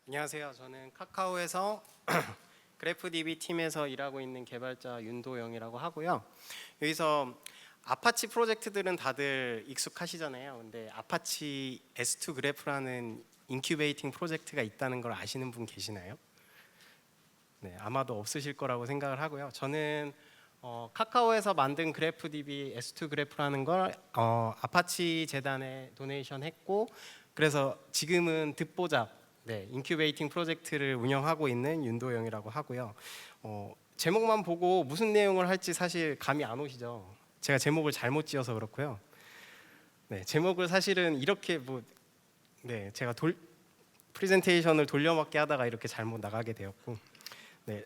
안녕하세요. 저는 카카오에서 그래프DB 팀에서 일하고 있는 개발자 윤도영이라고 하고요. 여기서 아파치 프로젝트들은 다들 익숙하시잖아요. 근데 아파치 S2 그래프라는 인큐베이팅 프로젝트가 있다는 걸 아시는 분 계시나요? 네, 아마도 없으실 거라고 생각을 하고요. 저는 카카오에서 만든 그래프DB S2 그래프라는 걸 아파치 재단에 도네이션 했고, 그래서 지금은 듣보잡 인큐베이팅 프로젝트를 운영하고 있는 윤도영이라고 하고요. 제목만 보고 무슨 내용을 할지 사실 감이 안 오시죠? 제가 제목을 잘못 지어서 그렇고요. 네, 제목을 사실은 이렇게 제가 프레젠테이션을 돌려막기 하다가 이렇게 잘못 나가게 되었고,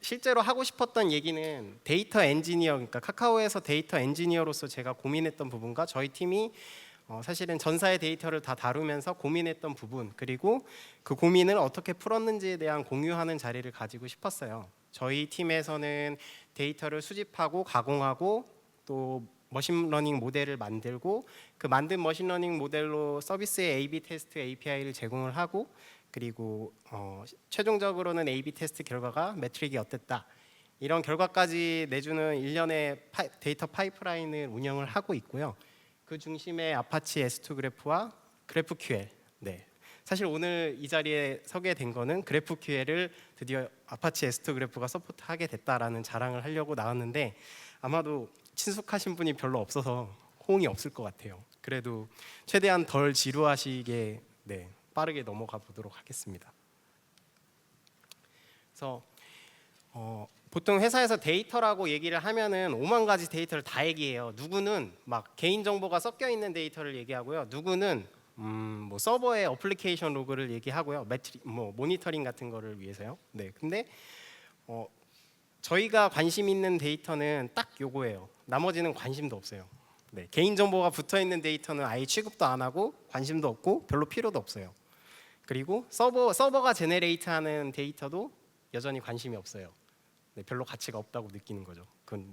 실제로 하고 싶었던 얘기는 데이터 엔지니어, 그러니까 카카오에서 데이터 엔지니어로서 제가 고민했던 부분과 저희 팀이 사실은 전사의 데이터를 다 다루면서 고민했던 부분, 그리고 그 고민을 어떻게 풀었는지에 대한 공유하는 자리를 가지고 싶었어요. 저희 팀에서는 데이터를 수집하고 가공하고 또 머신러닝 모델을 만들고, 그 만든 머신러닝 모델로 서비스의 A/B 테스트 API를 제공을 하고, 그리고 최종적으로는 A/B 테스트 결과가 매트릭이 어땠다, 이런 결과까지 내주는 일련의 데이터 파이프라인을 운영을 하고 있고요. 그 중심에 아파치 S2 그래프와 GraphQL. 사실 오늘 이 자리에 서게 된 거는 GraphQL을 드디어 아파치 S2 그래프가 서포트하게 됐다라는 자랑을 하려고 나왔는데, 아마도 친숙하신 분이 별로 없어서 호응이 없을 것 같아요. 그래도 최대한 덜 지루하시게 빠르게 넘어가 보도록 하겠습니다. 그래서 보통 회사에서 데이터라고 얘기를 하면은 5만 가지 데이터를 다 얘기해요. 누구는 막 개인 정보가 섞여 있는 데이터를 얘기하고요. 누구는 서버의 어플리케이션 로그를 얘기하고요. 모니터링 같은 거를 위해서요. 근데 저희가 관심 있는 데이터는 딱 요거예요. 나머지는 관심도 없어요. 개인 정보가 붙어 있는 데이터는 아예 취급도 안 하고 관심도 없고 별로 필요도 없어요. 그리고 서버가 제네레이트하는 데이터도 여전히 관심이 없어요. 별로 가치가 없다고 느끼는 거죠. 그건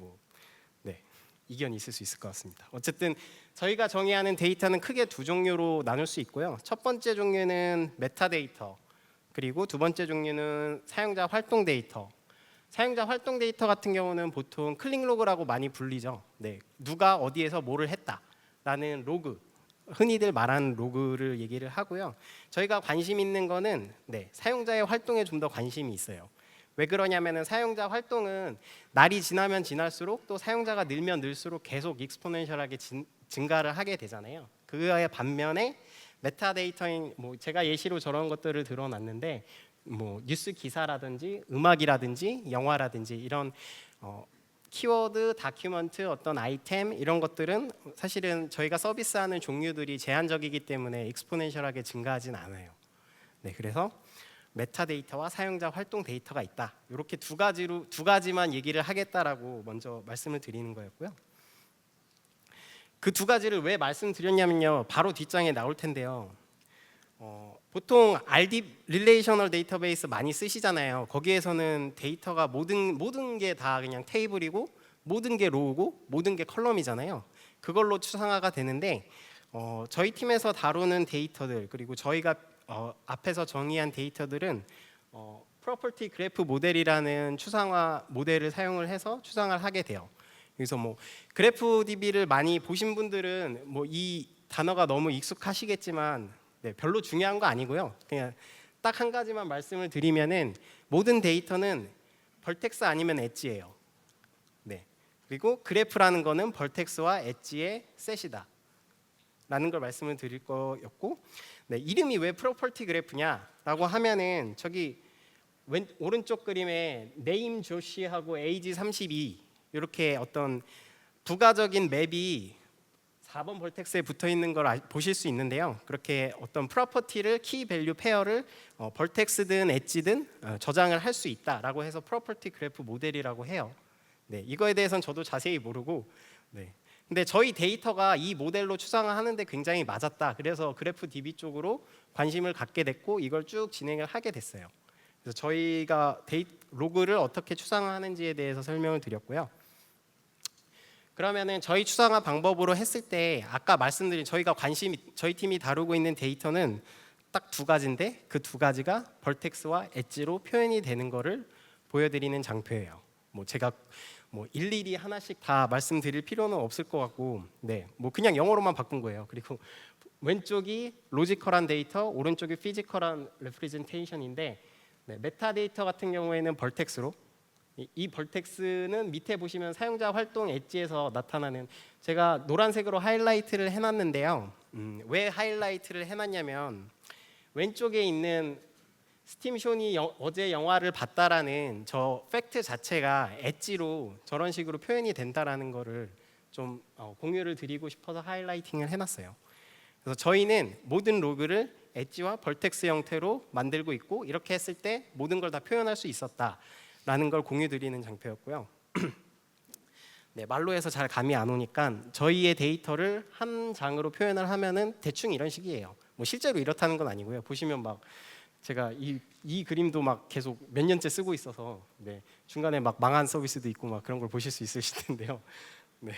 이견이 있을 수 있을 것 같습니다. 어쨌든 저희가 정의하는 데이터는 크게 두 종류로 나눌 수 있고요. 첫 번째 종류는 메타데이터, 그리고 두 번째 종류는 사용자 활동 데이터. 사용자 활동 데이터 같은 경우는 보통 클릭 로그라고 많이 불리죠. 누가 어디에서 뭐를 했다라는 로그, 흔히들 말하는 로그를 얘기를 하고요. 저희가 관심 있는 거는 사용자의 활동에 좀 더 관심이 있어요. 왜 그러냐면은 사용자 활동은 날이 지나면 지날수록, 또 사용자가 늘면 늘수록 계속 익스포넨셜하게 증가를 하게 되잖아요. 그거에 반면에 메타데이터인 제가 예시로 저런 것들을 들어놨는데, 뉴스 기사라든지 음악이라든지 영화라든지 이런 키워드, 다큐먼트, 어떤 아이템, 이런 것들은 사실은 저희가 서비스하는 종류들이 제한적이기 때문에 익스포넨셜하게 증가하진 않아요. 그래서 메타데이터와 사용자 활동 데이터가 있다. 이렇게 두 가지만 얘기를 하겠다라고 먼저 말씀을 드리는 거였고요. 그 두 가지를 왜 말씀드렸냐면요, 바로 뒷장에 나올 텐데요. 보통 RD 릴레이셔널 데이터베이스 많이 쓰시잖아요. 거기에서는 데이터가 모든 게 다 그냥 테이블이고, 모든 게 로우고, 모든 게 컬럼이잖아요. 그걸로 추상화가 되는데, 저희 팀에서 다루는 데이터들, 그리고 저희가 앞에서 정의한 데이터들은 프로퍼티 그래프 모델이라는 추상화 모델을 사용을 해서 추상화를 하게 돼요. 그래서 그래프DB를 많이 보신 분들은 이 단어가 너무 익숙하시겠지만 별로 중요한 거 아니고요. 그냥 딱 한 가지만 말씀을 드리면은, 모든 데이터는 벌텍스 아니면 엣지예요. 그리고 그래프라는 거는 벌텍스와 엣지의 셋이다 라는 걸 말씀을 드릴 거였고, 이름이 왜 프로퍼티 그래프냐라고 하면은, 저기 오른쪽 그림에 네임 조시하고 에이지 32 이렇게 어떤 부가적인 맵이 4번 벌텍스에 붙어 있는 걸 보실 수 있는데요. 그렇게 어떤 프로퍼티를 키 밸류 페어를 벌텍스든 엣지든 저장을 할 수 있다라고 해서 프로퍼티 그래프 모델이라고 해요. 이거에 대해서는 저도 자세히 모르고, 근데 저희 데이터가 이 모델로 추상화하는데 굉장히 맞았다. 그래서 그래프DB 쪽으로 관심을 갖게 됐고, 이걸 쭉 진행을 하게 됐어요. 그래서 저희가 로그를 어떻게 추상화하는지에 대해서 설명을 드렸고요. 그러면은 저희 추상화 방법으로 했을 때, 아까 말씀드린 저희 팀이 다루고 있는 데이터는 딱 두 가지인데 그 두 가지가 벌텍스와 엣지로 표현이 되는 거를 보여드리는 장표예요. 뭐 제가 뭐 일일이 하나씩 다 말씀드릴 필요는 없을 것 같고, 네, 뭐 그냥 영어로만 바꾼 거예요. 그리고 왼쪽이 로지컬한 데이터, 오른쪽이 피지컬한 레프리젠테이션인데, 네, 메타데이터 같은 경우에는 벌텍스로, 이 벌텍스는 밑에 보시면 사용자 활동 엣지에서 나타나는, 제가 노란색으로 하이라이트를 해놨는데요. 왜 하이라이트를 해놨냐면 왼쪽에 있는 스팀 쇼니 어제 영화를 봤다라는 저 팩트 자체가 엣지로 저런 식으로 표현이 된다라는 거를 좀 공유를 드리고 싶어서 하이라이팅을 해놨어요. 그래서 저희는 모든 로그를 엣지와 벌텍스 형태로 만들고 있고, 이렇게 했을 때 모든 걸 다 표현할 수 있었다라는 걸 공유 드리는 장표였고요. 네, 말로 해서 잘 감이 안 오니까 저희의 데이터를 한 장으로 표현을 하면은 대충 이런 식이에요. 뭐 실제로 이렇다는 건 아니고요. 보시면 막 제가 이 그림도 막 계속 몇 년째 쓰고 있어서, 네, 중간에 막 망한 서비스도 있고 막 그런 걸 보실 수 있으실 텐데요. 네,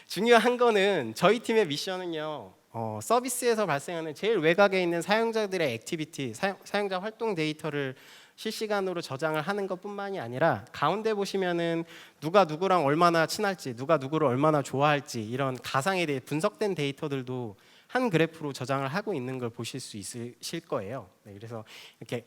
중요한 거는 저희 팀의 미션은요, 서비스에서 발생하는 제일 외곽에 있는 사용자들의 액티비티, 사용자 활동 데이터를 실시간으로 저장을 하는 것뿐만이 아니라, 가운데 보시면은 누가 누구랑 얼마나 친할지, 누가 누구를 얼마나 좋아할지, 이런 가상에 대해 분석된 데이터들도 한 그래프로 저장을 하고 있는 걸 보실 수 있으실 거예요. 네, 그래서 이렇게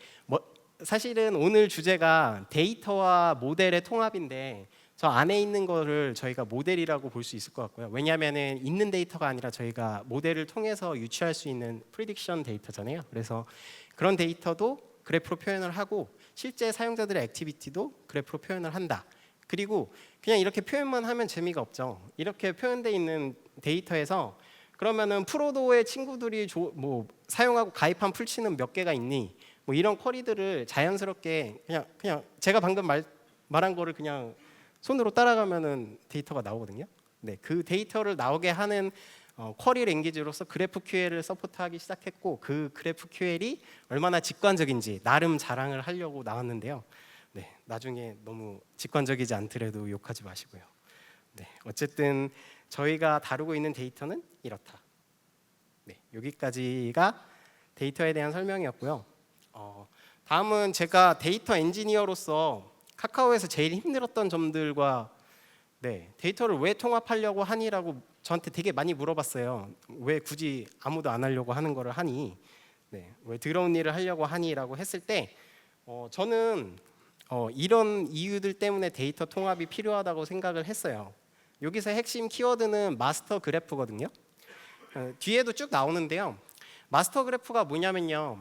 사실은 오늘 주제가 데이터와 모델의 통합인데, 저 안에 있는 거를 저희가 모델이라고 볼 수 있을 것 같고요. 왜냐하면은 있는 데이터가 아니라 저희가 모델을 통해서 유추할 수 있는 프리딕션 데이터잖아요. 그래서 그런 데이터도 그래프로 표현을 하고, 실제 사용자들의 액티비티도 그래프로 표현을 한다. 그리고 그냥 이렇게 표현만 하면 재미가 없죠. 이렇게 표현되어 있는 데이터에서 그러면은 프로도의 친구들이 뭐 사용하고 가입한 풀치는 몇 개가 있니? 뭐 이런 쿼리들을 자연스럽게 그냥 제가 방금 말한 거를 그냥 손으로 따라가면은 데이터가 나오거든요. 네, 그 데이터를 나오게 하는 쿼리 랭귀지로서 그래프 QL을 서포트하기 시작했고, 그 그래프 QL이 얼마나 직관적인지 나름 자랑을 하려고 나왔는데요. 네, 나중에 너무 직관적이지 않더라도 욕하지 마시고요. 네, 어쨌든 저희가 다루고 있는 데이터는 이렇다. 네, 여기까지가 데이터에 대한 설명이었고요. 다음은 제가 데이터 엔지니어로서 카카오에서 제일 힘들었던 점들과, 네, 데이터를 왜 통합하려고 하니라고 저한테 되게 많이 물어봤어요. 왜 굳이 아무도 안 하려고 하는 거를 하니? 네, 왜 더러운 일을 하려고 하니라고 했을 때, 저는 이런 이유들 때문에 데이터 통합이 필요하다고 생각을 했어요. 여기서 핵심 키워드는 마스터 그래프거든요. 뒤에도 쭉 나오는데요. 마스터 그래프가 뭐냐면요,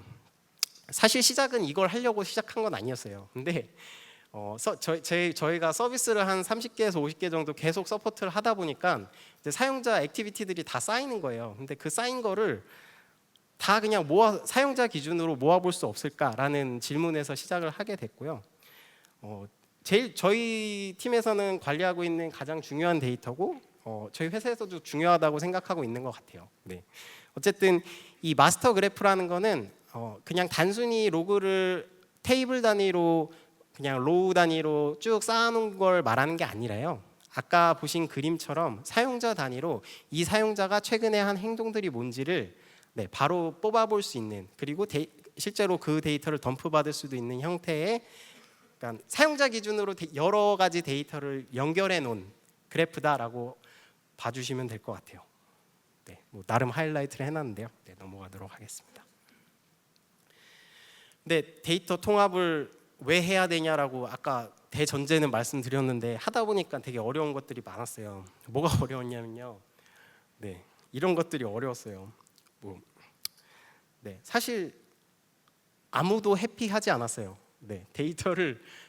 사실 시작은 이걸 하려고 시작한 건 아니었어요. 근데 저희가 서비스를 한 30개에서 50개 정도 계속 서포트를 하다 보니까 이제 사용자 액티비티들이 다 쌓이는 거예요. 근데 그 쌓인 거를 다 그냥 사용자 기준으로 모아볼 수 없을까라는 질문에서 시작을 하게 됐고요. 제일 저희 팀에서는 관리하고 있는 가장 중요한 데이터고, 저희 회사에서도 중요하다고 생각하고 있는 것 같아요. 네. 어쨌든 이 마스터 그래프라는 거는 그냥 단순히 로그를 테이블 단위로, 그냥 로우 단위로 쭉 쌓아놓은 걸 말하는 게 아니라요, 아까 보신 그림처럼 사용자 단위로 이 사용자가 최근에 한 행동들이 뭔지를, 네, 바로 뽑아볼 수 있는, 그리고 실제로 그 데이터를 덤프받을 수도 있는 형태의, 그러니까 사용자 기준으로 여러 가지 데이터를 연결해 놓은 그래프다라고 봐주시면 될 것 같아요. 네, 뭐 나름 하이라이트를 해놨는데요. 네, 넘어가도록 하겠습니다. 근데 데이터 통합을 왜 해야 되냐라고 아까 대전제는 말씀드렸는데, 하다 보니까 되게 어려운 것들이 많았어요. 뭐가 어려웠냐면요, 네, 이런 것들이 어려웠어요. 네, 사실 아무도 해피하지 않았어요. 네,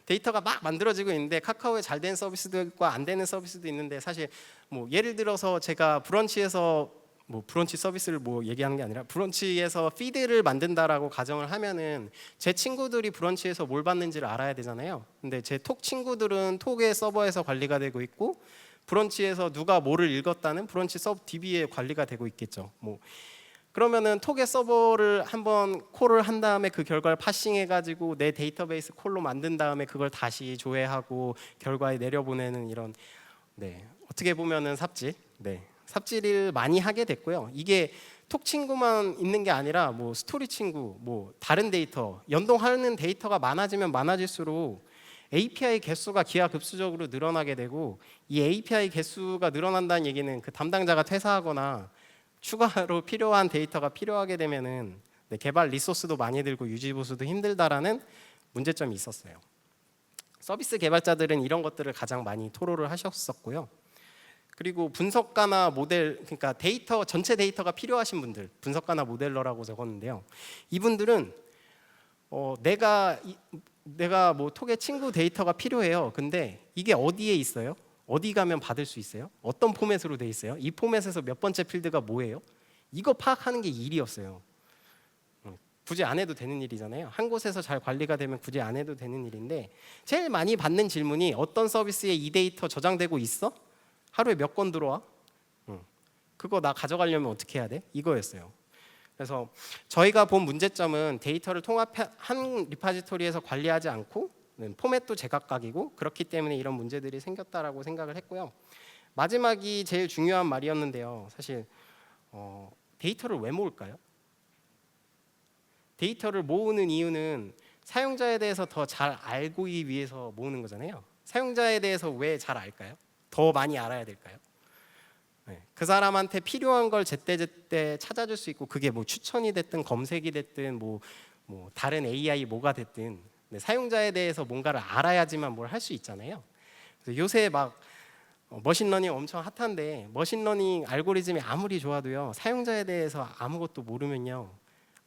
데이터가 막 만들어지고 있는데 카카오에 잘 된 서비스도 있고 안 되는 서비스도 있는데, 사실 뭐 예를 들어서 제가 브런치에서 브런치 서비스를 얘기하는 게 아니라 브런치에서 피드를 만든다라고 가정을 하면은 제 친구들이 브런치에서 뭘 받는지를 알아야 되잖아요. 근데 제 톡 친구들은 톡의 서버에서 관리가 되고 있고, 브런치에서 누가 뭐를 읽었다는 브런치 서브 DB에 관리가 되고 있겠죠. 그러면은 톡의 서버를 한번 콜을 한 다음에 그 결과를 파싱해가지고 내 데이터베이스 콜로 만든 다음에 그걸 다시 조회하고 결과에 내려보내는 이런, 네, 어떻게 보면은 삽질, 네, 삽질을 많이 하게 됐고요. 이게 톡 친구만 있는 게 아니라 뭐 스토리 친구, 뭐 다른 데이터, 연동하는 데이터가 많아지면 많아질수록 API 개수가 기하급수적으로 늘어나게 되고, 이 API 개수가 늘어난다는 얘기는 그 담당자가 퇴사하거나 추가로 필요한 데이터가 필요하게 되면은 개발 리소스도 많이 들고 유지 보수도 힘들다라는 문제점이 있었어요. 서비스 개발자들은 이런 것들을 가장 많이 토로를 하셨었고요. 그리고 분석가나 모델, 그러니까 데이터 전체 데이터가 필요하신 분들, 분석가나 모델러라고 적었는데요. 이분들은 내가 뭐 톡에 친구 데이터가 필요해요. 근데 이게 어디에 있어요? 어디 가면 받을 수 있어요? 어떤 포맷으로 돼 있어요? 이 포맷에서 몇 번째 필드가 뭐예요? 이거 파악하는 게 일이었어요. 굳이 안 해도 되는 일이잖아요. 한 곳에서 잘 관리가 되면 굳이 안 해도 되는 일인데, 제일 많이 받는 질문이 어떤 서비스에 이 데이터 저장되고 있어? 하루에 몇 건 들어와? 그거 나 가져가려면 어떻게 해야 돼? 이거였어요. 그래서 저희가 본 문제점은 데이터를 한 리파지토리에서 관리하지 않고 포맷도 제각각이고, 그렇기 때문에 이런 문제들이 생겼다라고 생각을 했고요. 마지막이 제일 중요한 말이었는데요. 사실 데이터를 왜 모을까요? 데이터를 모으는 이유는 사용자에 대해서 더 잘 알기 위해서 모으는 거잖아요. 사용자에 대해서 왜 잘 알까요? 더 많이 알아야 될까요? 그 사람한테 필요한 걸 제때제때 찾아줄 수 있고, 그게 뭐 추천이 됐든 검색이 됐든 뭐 다른 AI 뭐가 됐든 사용자에 대해서 뭔가를 알아야지만 뭘 할 수 있잖아요. 그래서 요새 막 머신러닝 엄청 핫한데, 머신러닝 알고리즘이 아무리 좋아도요, 사용자에 대해서 아무것도 모르면요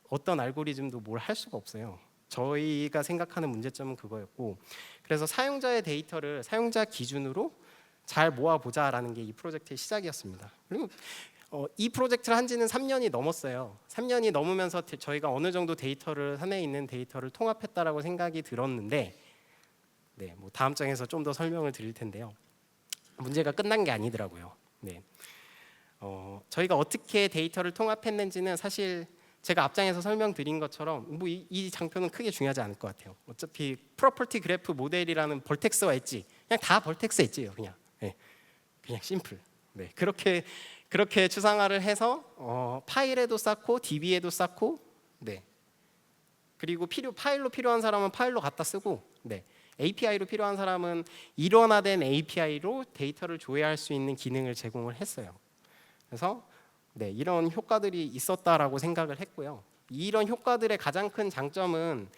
어떤 알고리즘도 뭘 할 수가 없어요. 저희가 생각하는 문제점은 그거였고, 그래서 사용자의 데이터를 사용자 기준으로 잘 모아보자라는 게 이 프로젝트의 시작이었습니다. 그리고 이 프로젝트를 한 지는 3년이 넘었어요. 3년이 넘으면서 저희가 어느 정도 데이터를, 산에 있는 데이터를 통합했다라고 생각이 들었는데, 뭐 다음 장에서 좀 더 설명을 드릴 텐데요. 문제가 끝난 게 아니더라고요. 저희가 어떻게 데이터를 통합했는지는 사실 제가 앞장에서 설명드린 것처럼 뭐 이 장표는 크게 중요하지 않을 것 같아요. 어차피 프로퍼티 그래프 모델이라는 벌텍스와 엣지, 그냥 다 벌텍스 엣지예요. 그냥 심플. 그렇게 추상화를 해서 파일에도 쌓고 DB에도 쌓고, 그리고 파일로 필요한 사람은 파일로 갖다 쓰고, API로 필요한 사람은 일원화된 API로 데이터를 조회할 수 있는 기능을 제공을 했어요. 그래서 이런 효과들이 있었다라고 생각을 했고요. 이런 효과들의 가장 큰 장점은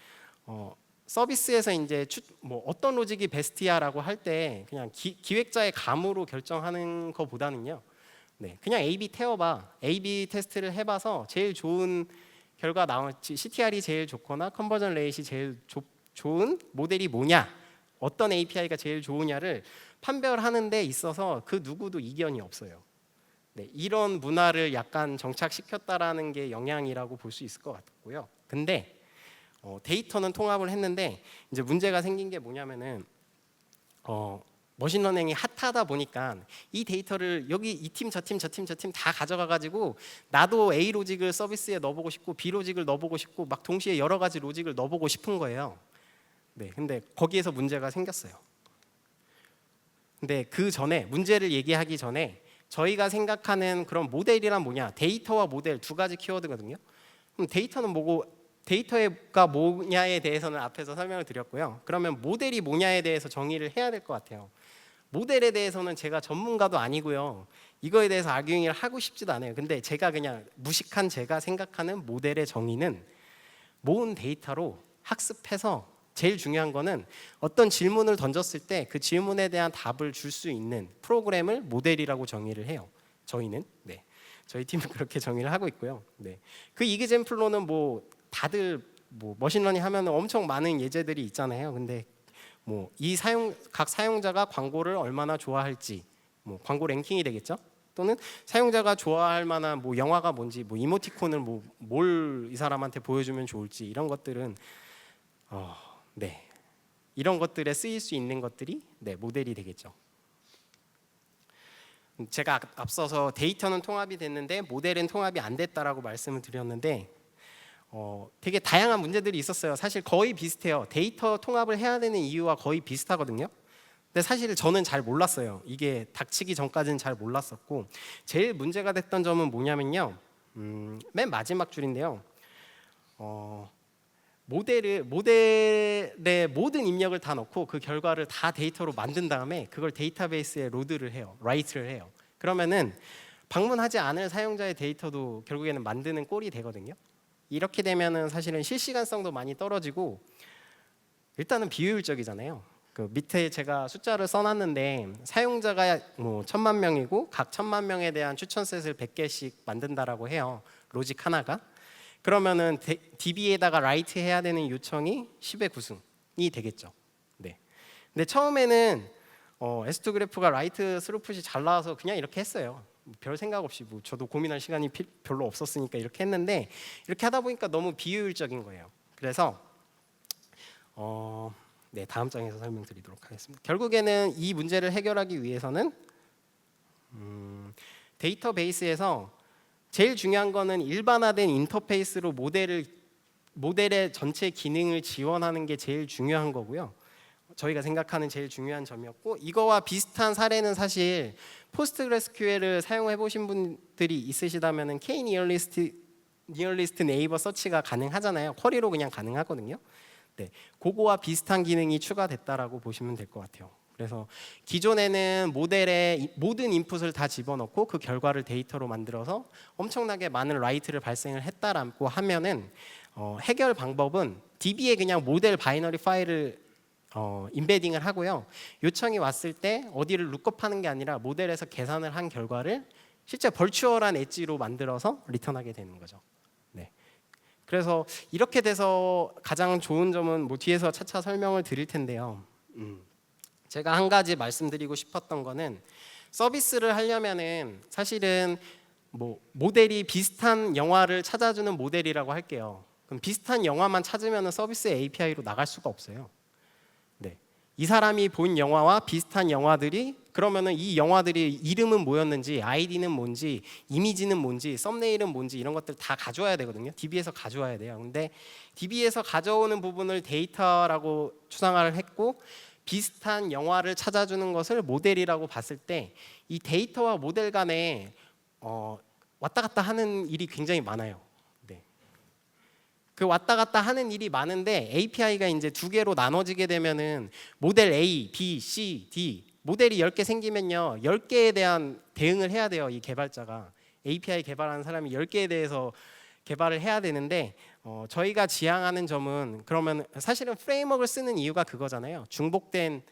서비스에서 이제 뭐 어떤 로직이 베스트야라고 할 때 그냥 기획자의 감으로 결정하는 것보다는요, 그냥 A/B 태워봐, A/B 테스트를 해봐서 제일 좋은 결과 나올지, CTR이 제일 좋거나 컨버전 레이트이 제일 좋은 모델이 뭐냐, 어떤 API가 제일 좋으냐를 판별하는 데 있어서 그 누구도 이견이 없어요. 이런 문화를 약간 정착시켰다라는 게 영향이라고 볼 수 있을 것 같고요. 근데 데이터는 통합을 했는데 이제 문제가 생긴 게 뭐냐면은 머신러닝이 핫하다 보니까 이 데이터를 여기 이 팀 저 팀 저 팀 저 팀 다 가져가 가지고 나도 A 로직을 서비스에 넣어보고 싶고 B 로직을 넣어보고 싶고 막 동시에 여러 가지 로직을 넣어보고 싶은 거예요. 근데 거기에서 문제가 생겼어요. 근데 그 전에, 문제를 얘기하기 전에 저희가 생각하는 그런 모델이란 뭐냐, 데이터와 모델 두 가지 키워드거든요. 그럼 데이터는 뭐고, 데이터가 뭐냐에 대해서는 앞에서 설명을 드렸고요. 그러면 모델이 뭐냐에 대해서 정의를 해야 될 것 같아요. 모델에 대해서는 제가 전문가도 아니고요, 이거에 대해서 아규잉을 하고 싶지도 않아요. 근데 제가 그냥 무식한 제가 생각하는 모델의 정의는, 모은 데이터로 학습해서 제일 중요한 거는 어떤 질문을 던졌을 때 그 질문에 대한 답을 줄 수 있는 프로그램을 모델이라고 정의를 해요. 저희는 저희 팀은 그렇게 정의를 하고 있고요. 그 이그젬플로는 뭐 다들 뭐 머신러닝 하면 엄청 많은 예제들이 있잖아요. 근데 뭐 각 사용자가 광고를 얼마나 좋아할지, 뭐 광고 랭킹이 되겠죠. 또는 사용자가 좋아할 만한 뭐 영화가 뭔지, 뭐 이모티콘을 뭘 이 사람한테 보여주면 좋을지, 이런 것들은 이런 것들에 쓰일 수 있는 것들이 모델이 되겠죠. 제가 앞서서 데이터는 통합이 됐는데 모델은 통합이 안 됐다라고 말씀을 드렸는데, 되게 다양한 문제들이 있었어요. 사실 거의 비슷해요. 데이터 통합을 해야 되는 이유와 거의 비슷하거든요. 근데 사실 저는 잘 몰랐어요. 이게 닥치기 전까지는 잘 몰랐었고, 제일 문제가 됐던 점은 뭐냐면요, 맨 마지막 줄인데요. 모델의 모든 입력을 다 넣고 그 결과를 다 데이터로 만든 다음에 그걸 데이터베이스에 로드를 해요. 라이트를 해요. 그러면은 방문하지 않을 사용자의 데이터도 결국에는 만드는 꼴이 되거든요. 이렇게 되면은 사실은 실시간성도 많이 떨어지고 일단은 비효율적이잖아요. 그 밑에 제가 숫자를 써놨는데 사용자가 뭐 1000만 명이고 각 1000만 명에 대한 추천셋을 100개씩 만든다라고 해요. 로직 하나가. 그러면은 DB에다가 라이트 해야 되는 요청이 10의 9승이 되겠죠. 네. 근데 처음에는 S2 그래프가 라이트 스루풋이 잘 나와서 그냥 이렇게 했어요. 별 생각 없이 뭐 저도 고민할 시간이 별로 없었으니까 이렇게 했는데 이렇게 하다 보니까 너무 비효율적인 거예요. 그래서 네, 다음 장에서 설명드리도록 하겠습니다. 결국에는 이 문제를 해결하기 위해서는 데이터베이스에서 제일 중요한 거는 일반화된 인터페이스로 모델의 전체 기능을 지원하는 게 제일 중요한 거고요. 저희가 생각하는 제일 중요한 점이었고 이거와 비슷한 사례는 사실 포스트그레스QL을 사용해 보신 분들이 있으시다면은 K-니어리스트 네이버 서치가 가능하잖아요. 쿼리로 그냥 가능하거든요. 네, 그거와 비슷한 기능이 추가됐다라고 보시면 될 것 같아요. 그래서 기존에는 모델에 모든 인풋을 다 집어넣고 그 결과를 데이터로 만들어서 엄청나게 많은 라이트를 발생을 했다라고 하면은 해결 방법은 DB에 그냥 모델 바이너리 파일을 임베딩을 하고요. 요청이 왔을 때 어디를 룩업하는 게 아니라 모델에서 계산을 한 결과를 실제 벌추얼한 엣지로 만들어서 리턴하게 되는 거죠. 네. 그래서 이렇게 돼서 가장 좋은 점은 뭐 뒤에서 차차 설명을 드릴 텐데요. 제가 한 가지 말씀드리고 싶었던 거는 서비스를 하려면은 사실은 뭐 모델이 비슷한 영화를 찾아주는 모델이라고 할게요. 그럼 비슷한 영화만 찾으면 서비스 API로 나갈 수가 없어요. 네. 이 사람이 본 영화와 비슷한 영화들이 그러면은 이 영화들이 이름은 뭐였는지, 아이디는 뭔지, 이미지는 뭔지, 썸네일은 뭔지 이런 것들 다 가져와야 되거든요. DB에서 가져와야 돼요. 근데 DB에서 가져오는 부분을 데이터라고 추상화를 했고 비슷한 영화를 찾아주는 것을 모델이라고 봤을 때 이 데이터와 모델 간에 왔다 갔다 하는 일이 굉장히 많아요. 네. 그 왔다 갔다 하는 일이 많은데 API가 이제 두 개로 나눠지게 되면은 모델 A, B, C, D 모델이 10개 생기면요 10개에 대한 대응을 해야 돼요. 이 개발자가 API 개발하는 사람이 10개에 대해서 개발을 해야 되는데 저희가 지향하는 점은 그러면 사실은 프레임워크를 쓰는 이유가 그거잖아요. 중복된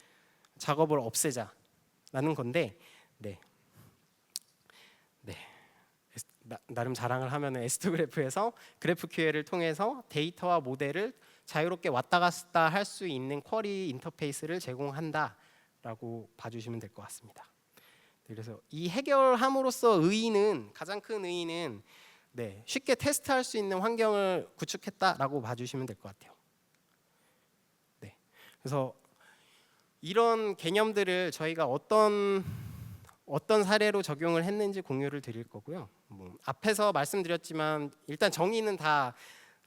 작업을 없애자라는 건데 네. 네. 나름 자랑을 하면은 S2 그래프에서 GraphQL을 통해서 데이터와 모델을 자유롭게 왔다 갔다 할 수 있는 쿼리 인터페이스를 제공한다라고 봐주시면 될 것 같습니다. 네, 그래서 이 해결함으로써 의의는 가장 큰 의의는 네, 쉽게 테스트할 수 있는 환경을 구축했다라고 봐주시면 될 것 같아요. 네, 그래서 이런 개념들을 저희가 어떤 사례로 적용을 했는지 공유를 드릴 거고요. 앞에서 말씀드렸지만 일단 정의는 다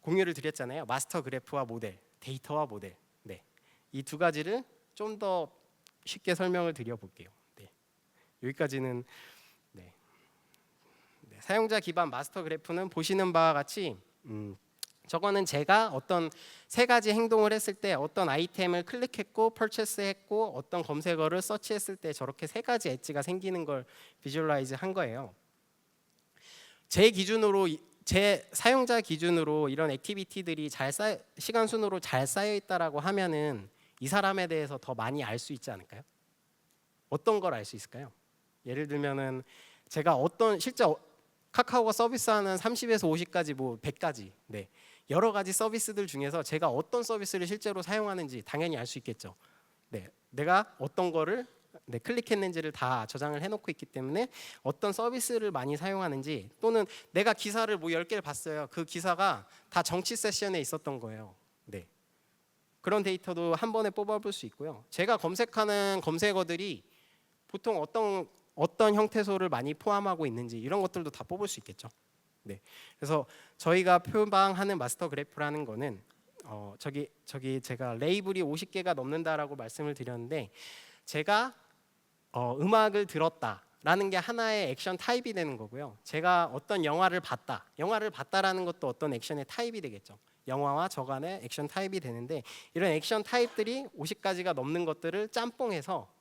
공유를 드렸잖아요. 마스터 그래프와 모델, 데이터와 모델. 네, 이 두 가지를 좀 더 쉽게 설명을 드려볼게요. 네, 여기까지는. 네. 네, 사용자 기반 마스터 그래프는 보시는 바와 같이 저거는 제가 어떤 세 가지 행동을 했을 때 어떤 아이템을 클릭했고 퍼체스했고 어떤 검색어를 서치했을 때 저렇게 세 가지 엣지가 생기는 걸 비주얼라이즈 한 거예요. 제 기준으로 제 사용자 기준으로 이런 액티비티들이 시간 순으로 잘 쌓여 있다라고 하면은 이 사람에 대해서 더 많이 알 수 있지 않을까요? 어떤 걸 알 수 있을까요? 예를 들면은 제가 어떤 실제 카카오가 서비스하는 30에서 50까지 뭐 100까지 네. 여러 가지 서비스들 중에서 제가 어떤 서비스를 실제로 사용하는지 당연히 알 수 있겠죠. 네. 내가 어떤 거를 네, 클릭했는지를 다 저장을 해놓고 있기 때문에 어떤 서비스를 많이 사용하는지 또는 내가 기사를 뭐 10개를 봤어요. 그 기사가 다 정치 세션에 있었던 거예요. 네. 그런 데이터도 한 번에 뽑아볼 수 있고요. 제가 검색하는 검색어들이 보통 어떤 형태소를 많이 포함하고 있는지 이런 것들도 다 뽑을 수 있겠죠. 네. 그래서 저희가 표방하는 마스터 그래프라는 거는 저기 제가 레이블이 50개가 넘는다라고 말씀을 드렸는데 제가 음악을 들었다. 라는 게 하나의 액션 타입이 되는 거고요. 제가 어떤 영화를 봤다. 영화를 봤다라는 것도 어떤 액션의 타입이 되겠죠. 영화와 저 간의 액션 타입이 되는데 이런 액션 타입들이 50가지가 넘는 것들을 짬뽕해서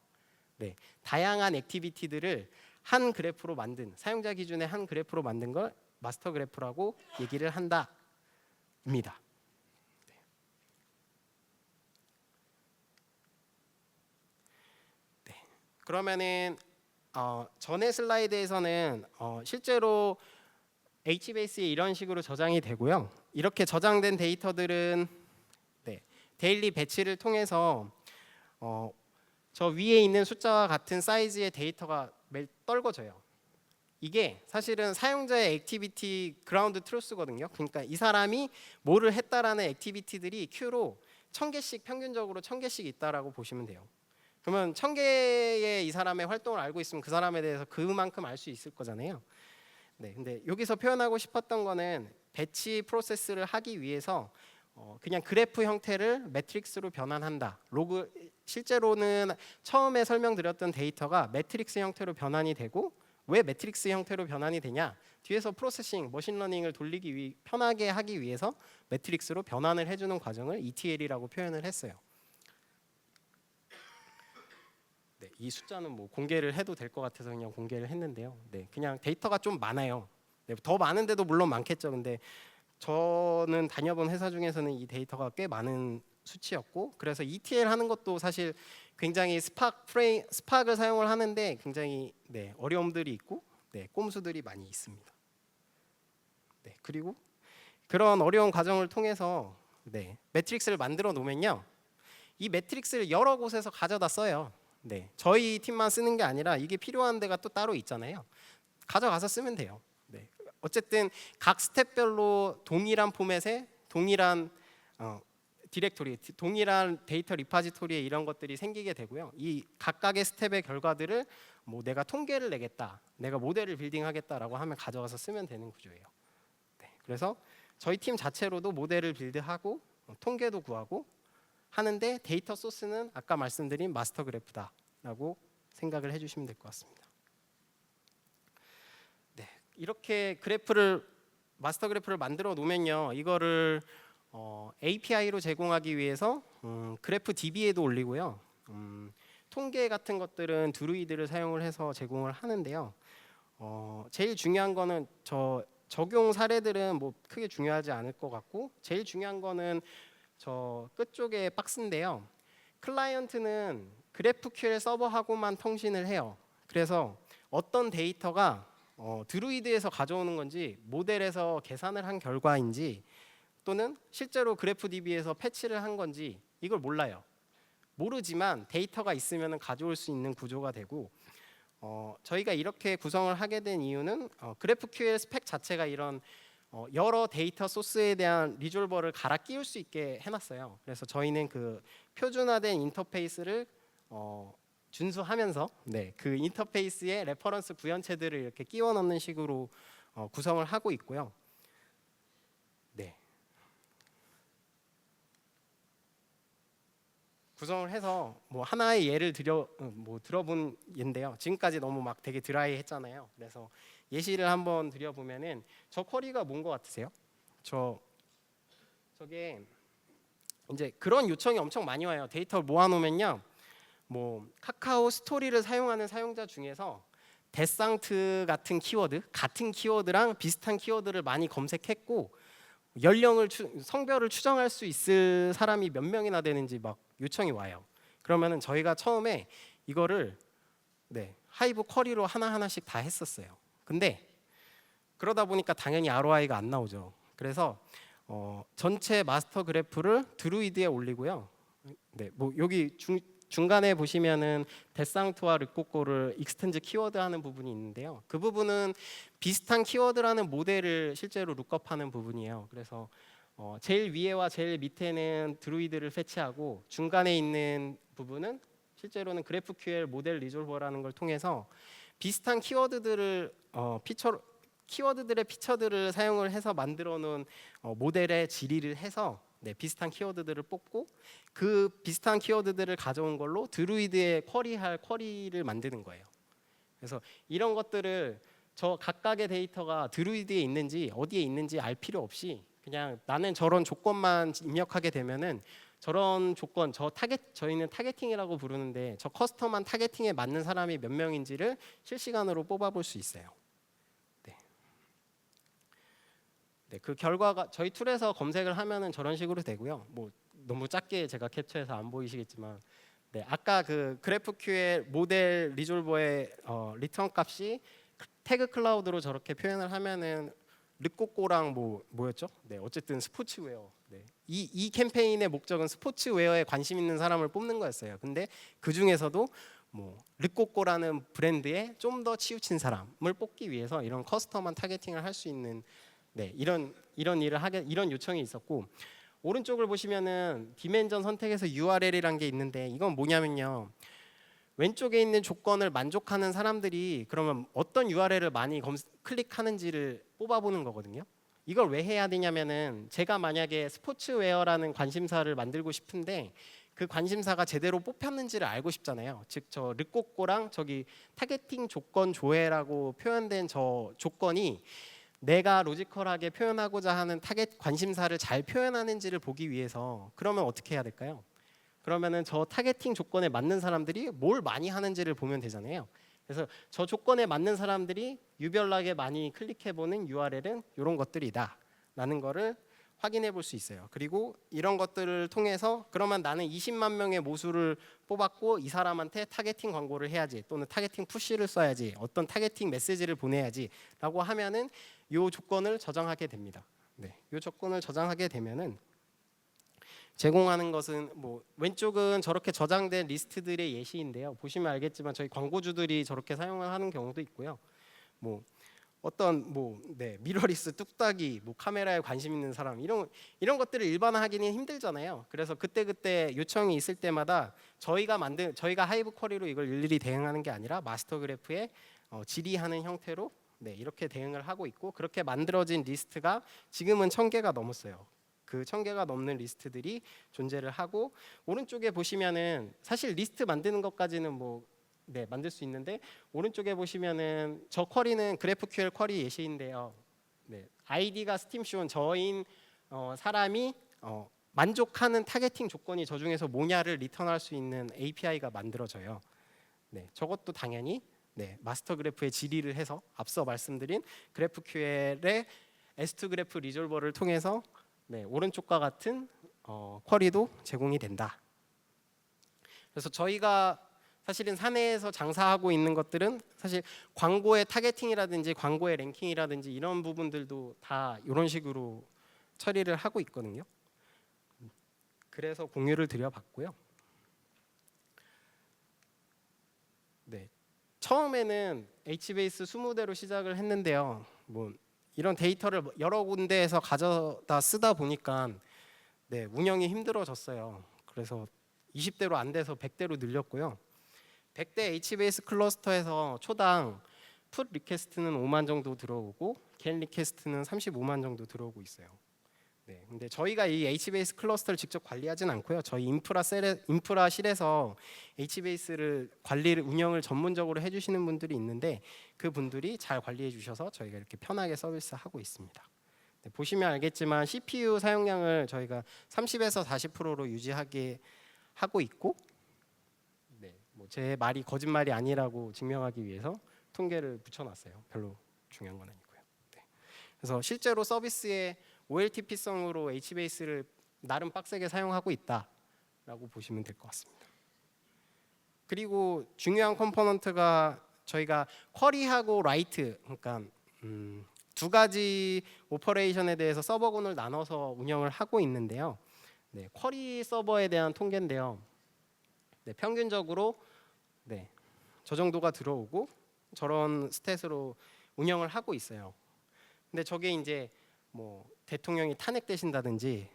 네, 다양한 액티비티들을 한 그래프로 만든 사용자 기준의 한 그래프로 만든 걸 마스터 그래프라고 얘기를 한다입니다. 네. 그러면은 전에 슬라이드에서는 실제로 HBase에 이런 식으로 저장이 되고요. 이렇게 저장된 데이터들은 네, 데일리 배치를 통해서 저 위에 있는 숫자와 같은 사이즈의 데이터가 매일 떨궈져요. 이게 사실은 사용자의 액티비티 그라운드 트루스거든요. 그러니까 이 사람이 뭐를 했다라는 액티비티들이 큐로 1000개씩 평균적으로 1000개씩 있다라고 보시면 돼요. 그러면 1000개의 이 사람의 활동을 알고 있으면 그 사람에 대해서 그만큼 알 수 있을 거잖아요. 네, 근데 여기서 표현하고 싶었던 거는 배치 프로세스를 하기 위해서 그냥 그래프 형태를 매트릭스로 변환한다. 로그 실제로는 처음에 설명드렸던 데이터가 매트릭스 형태로 변환이 되고 왜 매트릭스 형태로 변환이 되냐? 뒤에서 프로세싱, 머신러닝을 돌리기 편하게 하기 위해서 매트릭스로 변환을 해주는 과정을 ETL이라고 표현을 했어요. 네, 이 숫자는 뭐 공개를 해도 될 것 같아서 그냥 공개를 했는데요. 네, 그냥 데이터가 좀 많아요. 네, 더 많은데도 물론 많겠죠. 근데 저는 다녀본 회사 중에서는 이 데이터가 꽤 많은 수치였고, 그래서 ETL 하는 것도 사실 굉장히 스팍을 사용을 하는데 굉장히 네, 어려움들이 있고, 네, 꼼수들이 많이 있습니다. 네, 그리고 그런 어려운 과정을 통해서 네, 매트릭스를 만들어 놓으면요, 이 매트릭스를 여러 곳에서 가져다 써요. 네, 저희 팀만 쓰는 게 아니라 이게 필요한 데가 또 따로 있잖아요. 가져가서 쓰면 돼요. 네, 어쨌든 각 스텝별로 동일한 포맷에 동일한 디렉토리, 동일한 데이터 리파지토리에 이런 것들이 생기게 되고요. 이 각각의 스텝의 결과들을 뭐 내가 통계를 내겠다, 내가 모델을 빌딩하겠다라고 하면 가져가서 쓰면 되는 구조예요. 네, 그래서 저희 팀 자체로도 모델을 빌드하고 통계도 구하고 하는데 데이터 소스는 아까 말씀드린 마스터 그래프다라고 생각을 해주시면 될 것 같습니다. 네, 이렇게 마스터 그래프를 만들어 놓으면요, 이거를 API로 제공하기 위해서 그래프 DB에도 올리고요. 통계 같은 것들은 드루이드를 사용을 해서 제공을 하는데요. 제일 중요한 거는 적용 사례들은 뭐 크게 중요하지 않을 것 같고, 제일 중요한 거는 저 끝쪽에 박스인데요. 클라이언트는 GraphQL 서버하고만 통신을 해요. 그래서 어떤 데이터가 드루이드에서 가져오는 건지 모델에서 계산을 한 결과인지 또는 실제로 그래프DB에서 패치를 한 건지 이걸 몰라요. 모르지만 데이터가 있으면 가져올 수 있는 구조가 되고, 저희가 이렇게 구성을 하게 된 이유는 GraphQL 스펙 자체가 이런 여러 데이터 소스에 대한 리졸버를 갈아 끼울 수 있게 해놨어요. 그래서 저희는 그 표준화된 인터페이스를 준수하면서 네, 그 인터페이스에 레퍼런스 구현체들을 이렇게 끼워 넣는 식으로 구성을 하고 있고요. 네. 구성을 해서 뭐 하나의 예를 들어본 예인데요. 지금까지 너무 막 되게 드라이했잖아요. 그래서 예시를 한번 드려보면은 저 쿼리가 뭔 것 같으세요? 저게 이제 그런 요청이 엄청 많이 와요. 데이터를 모아놓으면요, 뭐 카카오 스토리를 사용하는 사용자 중에서 데상트 같은 키워드, 같은 키워드랑 비슷한 키워드를 많이 검색했고 성별을 추정할 수 있을 사람이 몇 명이나 되는지 막 요청이 와요. 그러면은 저희가 처음에 이거를 네, 하이브 쿼리로 하나하나씩 다 했었어요. 근데 그러다 보니까 당연히 ROI가 안 나오죠. 그래서 전체 마스터 그래프를 드루이드에 올리고요. 네, 뭐 여기 중간에 보시면은 데상트와 르꼬꼬를 익스텐즈 키워드 하는 부분이 있는데요. 그 부분은 비슷한 키워드라는 모델을 실제로 룩업하는 부분이에요. 그래서 제일 위에와 제일 밑에는 드루이드를 패치하고 중간에 있는 부분은 실제로는 GraphQL 모델 리졸버라는 걸 통해서 비슷한 키워드들을 키워드들의 피처들을 사용을 해서 만들어 놓은 모델의 질의를 해서 네, 비슷한 키워드들을 뽑고 그 비슷한 키워드들을 가져온 걸로 드루이드에 쿼리할 쿼리를 만드는 거예요. 그래서 이런 것들을 저 각각의 데이터가 드루이드에 있는지 어디에 있는지 알 필요 없이 그냥 나는 저런 조건만 입력하게 되면은 저런 조건, 저희는 타겟팅이라고 부르는데 저 커스텀한 타겟팅에 맞는 사람이 몇 명인지를 실시간으로 뽑아볼 수 있어요. 네. 네, 그 결과가 저희 툴에서 검색을 하면은 저런 식으로 되고요. 뭐 너무 작게 제가 캡처해서 안 보이시겠지만, 네, 아까 그 GraphQL 모델 리졸버의 리턴 값이 태그 클라우드로 저렇게 표현을 하면은 르꼬꼬랑 뭐였죠? 네, 어쨌든 스포츠웨어. 네. 이 캠페인의 목적은 스포츠웨어에 관심 있는 사람을 뽑는 거였어요. 근데 그 중에서도 뭐 르꼬꼬라는 브랜드에 좀 더 치우친 사람을 뽑기 위해서 이런 커스텀한 타겟팅을 할 수 있는 네, 이런 요청이 있었고 오른쪽을 보시면은 디멘전 선택에서 URL이란 게 있는데 이건 뭐냐면요. 왼쪽에 있는 조건을 만족하는 사람들이 그러면 어떤 URL을 많이 클릭하는지를 뽑아보는 거거든요. 이걸 왜 해야 되냐면은 제가 만약에 스포츠웨어라는 관심사를 만들고 싶은데 그 관심사가 제대로 뽑혔는지를 알고 싶잖아요. 즉 저 르꼬꼬랑 저기 타겟팅 조건 조회라고 표현된 저 조건이 내가 로지컬하게 표현하고자 하는 타겟 관심사를 잘 표현하는지를 보기 위해서 그러면 어떻게 해야 될까요? 그러면은 저 타겟팅 조건에 맞는 사람들이 뭘 많이 하는지를 보면 되잖아요. 그래서 저 조건에 맞는 사람들이 유별나게 많이 클릭해보는 URL은 이런 것들이다 라는 거를 확인해 볼 수 있어요. 그리고 이런 것들을 통해서 그러면 나는 20만 명의 모수를 뽑았고 이 사람한테 타겟팅 광고를 해야지 또는 타겟팅 푸시를 써야지 어떤 타겟팅 메시지를 보내야지 라고 하면은 이 조건을 저장하게 됩니다. 네, 이 조건을 저장하게 되면은 제공하는 것은 뭐 왼쪽은 저렇게 저장된 리스트들의 예시인데요. 보시면 알겠지만 저희 광고주들이 저렇게 사용을 하는 경우도 있고요. 뭐 어떤 미러리스 뚝딱이 뭐 카메라에 관심 있는 사람 이런 것들을 일반화하기는 힘들잖아요. 그래서 그때 요청이 있을 때마다 저희가 하이브 쿼리로 이걸 일일이 대응하는 게 아니라 마스터 그래프에 질의하는 형태로 이렇게 대응을 하고 있고 그렇게 만들어진 리스트가 지금은 1000개가 넘었어요. 그 1000개가 넘는 리스트들이 존재를 하고 오른쪽에 보시면은 사실 리스트 만드는 것까지는 만들 수 있는데 오른쪽에 보시면은 저 쿼리는 GraphQL 쿼리 예시인데요. 네, 아이디가 스팀쇼온 저인 사람이 만족하는 타겟팅 조건이 저 중에서 뭐냐를 리턴할 수 있는 API가 만들어져요. 네, 저것도 당연히 마스터 그래프에 질의를 해서 앞서 말씀드린 GraphQL의 S2 그래프 리졸버를 통해서 오른쪽과 같은 쿼리도 제공이 된다. 그래서 저희가 사실은 사내에서 장사하고 있는 것들은 사실 광고의 타겟팅이라든지 광고의 랭킹이라든지 이런 부분들도 다 이런 식으로 처리를 하고 있거든요. 그래서 공유를 드려봤고요. 네, 처음에는 HBase 20대로 시작을 했는데요. 이런 데이터를 여러 군데에서 가져다 쓰다 보니까 운영이 힘들어졌어요. 그래서 20대로 안 돼서 100대로 늘렸고요. 100대 HBase 클러스터에서 초당 풋 리퀘스트는 5만 정도 들어오고 겟 리퀘스트는 35만 정도 들어오고 있어요. 근데 저희가 이 HBase 클러스터를 직접 관리하진 않고요. 저희 인프라실에서 HBase를 운영을 전문적으로 해주시는 분들이 있는데 그 분들이 잘 관리해 주셔서 저희가 이렇게 편하게 서비스하고 있습니다. 보시면 알겠지만 CPU 사용량을 저희가 30에서 40%로 유지하게 하고 있고 제 말이 거짓말이 아니라고 증명하기 위해서 통계를 붙여놨어요. 별로 중요한 건 아니고요. 그래서 실제로 서비스에 OLTP성으로 HBase를 나름 빡세게 사용하고 있다라고 보시면 될 것 같습니다. 그리고 중요한 컴포넌트가 저희가 쿼리하고 라이트, 그러니까 두 가지 오퍼레이션에 대해서 서버군을 나눠서 운영을 하고 있는데요. 쿼리 서버에 대한 통계인데요. 평균적으로 저 정도가 들어오고 저런 스탯으로 운영을 하고 있어요. 근데 저게 이제 대통령이 탄핵되신다든지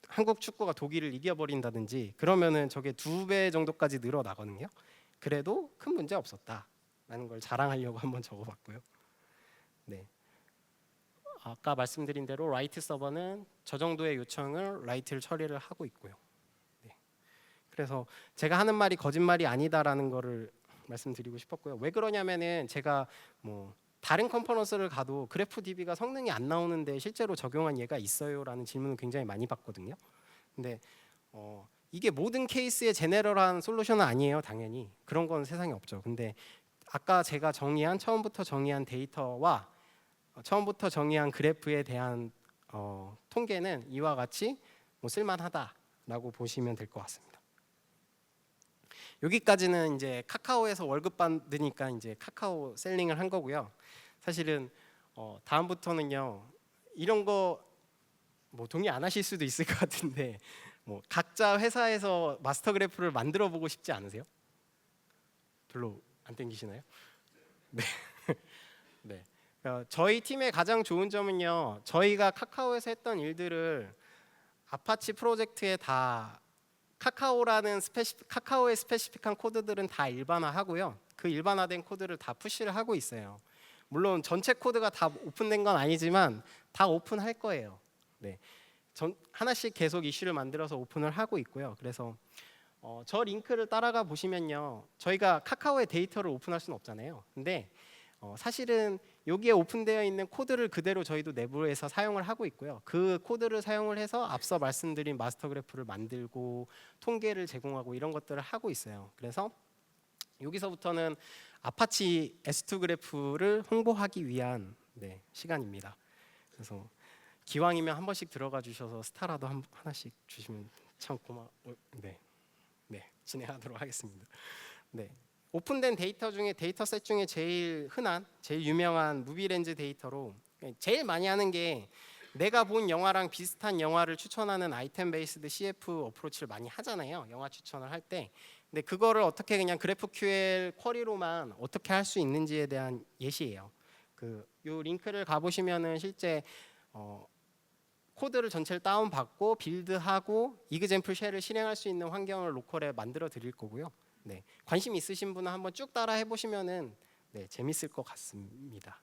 한국 축구가 독일을 이겨버린다든지 그러면은 저게 2배 정도까지 늘어나거든요. 그래도 큰 문제 없었다라는 걸 자랑하려고 한번 적어봤고요. 아까 말씀드린 대로 라이트 서버는 저 정도의 요청을 라이트를 처리를 하고 있고요. 그래서 제가 하는 말이 거짓말이 아니다라는 거를 말씀드리고 싶었고요. 왜 그러냐면은 제가 뭐 다른 컨퍼런스를 가도 그래프DB가 성능이 안 나오는데 실제로 적용한 예가 있어요라는 질문을 굉장히 많이 받거든요. 근데 이게 모든 케이스의 제네럴한 솔루션은 아니에요. 당연히 그런 건 세상에 없죠. 근데 아까 제가 처음부터 정의한 데이터와 처음부터 정의한 그래프에 대한 통계는 이와 같이 뭐 쓸만하다라고 보시면 될 것 같습니다. 여기까지는 이제 카카오에서 월급 받으니까 이제 카카오 셀링을 한 거고요. 사실은 다음부터는요 이런 거 뭐 동의 안 하실 수도 있을 것 같은데 뭐 각자 회사에서 마스터 그래프를 만들어 보고 싶지 않으세요? 별로 안 땡기시나요? 네. 네. 저희 팀의 가장 좋은 점은요. 저희가 카카오에서 했던 일들을 아파치 프로젝트에 다 카카오의 스페시픽한 코드들은 다 일반화하고요. 그 일반화된 코드를 다 푸시를 하고 있어요. 물론 전체 코드가 다 오픈된 건 아니지만 다 오픈할 거예요. 네. 하나씩 계속 이슈를 만들어서 오픈을 하고 있고요. 그래서 저 링크를 따라가 보시면요. 저희가 카카오의 데이터를 오픈할 수는 없잖아요. 근데 사실은 여기에 오픈되어 있는 코드를 그대로 저희도 내부에서 사용을 하고 있고요. 그 코드를 사용을 해서 앞서 말씀드린 마스터 그래프를 만들고 통계를 제공하고 이런 것들을 하고 있어요. 그래서 여기서부터는 아파치 S2 그래프를 홍보하기 위한 시간입니다. 그래서 기왕이면 한 번씩 들어가 주셔서 스타라도 하나씩 주시면 참 진행하도록 하겠습니다. 네. 오픈된 데이터셋 중에 제일 흔한, 제일 유명한 무비렌즈 데이터로 제일 많이 하는 게 내가 본 영화랑 비슷한 영화를 추천하는 아이템 베이스드 CF 어프로치를 많이 하잖아요. 영화 추천을 할 때. 근데 그거를 어떻게 그냥 GraphQL 쿼리로만 어떻게 할 수 있는지에 대한 예시예요. 요 링크를 가보시면은 실제 코드를 전체를 다운받고 빌드하고 이그젬플 쉘을 실행할 수 있는 환경을 로컬에 만들어 드릴 거고요. 네, 관심 있으신 분은 한번 쭉 따라 해보시면은 재밌을 것 같습니다.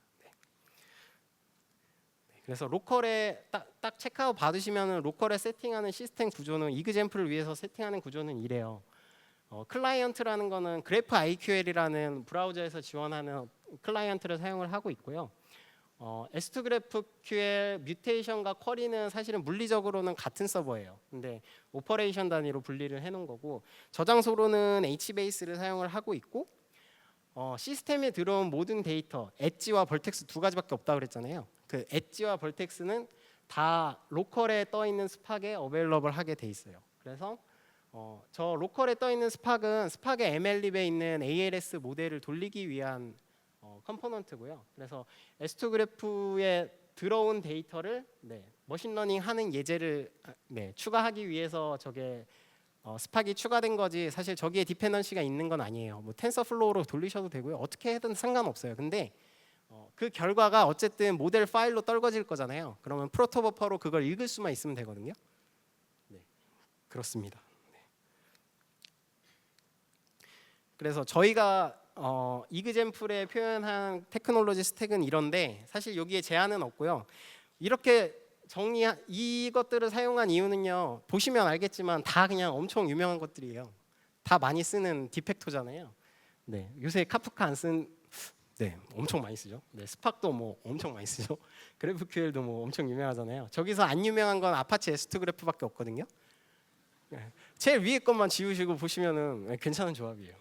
그래서 로컬에 딱 체크아웃 받으시면은 로컬에 세팅하는 시스템 구조는 이그젬플을 위해서 세팅하는 구조는 이래요. 클라이언트라는 거는 그래프 IQL이라는 브라우저에서 지원하는 클라이언트를 사용을 하고 있고요. S2 GraphQL 뮤테이션과 쿼리는 사실은 물리적으로는 같은 서버예요. 근데 오퍼레이션 단위로 분리를 해놓은 거고 저장소로는 HBase를 사용을 하고 있고 시스템에 들어온 모든 데이터 엣지와 벌텍스 두 가지밖에 없다 그랬잖아요. 그 엣지와 벌텍스는 다 로컬에 떠 있는 스팍에 어베일러블 하게 돼 있어요. 그래서 저 로컬에 떠 있는 스팍은 스팍의 ML립에 있는 ALS 모델을 돌리기 위한 컴포넌트고요. 그래서 S2 그래프에 들어온 데이터를 머신러닝 하는 예제를 추가하기 위해서 저게 스팍이 추가된 거지 사실 저기에 디펜던시가 있는 건 아니에요. 뭐 텐서플로우로 돌리셔도 되고요. 어떻게 해든 상관없어요. 근데 그 결과가 어쨌든 모델 파일로 떨궈질 거잖아요. 그러면 프로토버퍼로 그걸 읽을 수만 있으면 되거든요. 네, 그렇습니다. 그래서 저희가 이그젬플에 표현한 테크놀로지 스택은 이런데 사실 여기에 제한은 없고요. 이렇게 이것들을 사용한 이유는요. 보시면 알겠지만 다 그냥 엄청 유명한 것들이에요. 다 많이 쓰는 디팩토잖아요. 네, 요새 카프카 안 쓴 엄청 많이 쓰죠. 스팍도 뭐 엄청 많이 쓰죠. 그래프QL도 뭐 엄청 유명하잖아요. 저기서 안 유명한 건 아파치 S2 그래프밖에 없거든요. 제일 위에 것만 지우시고 보시면은 괜찮은 조합이에요.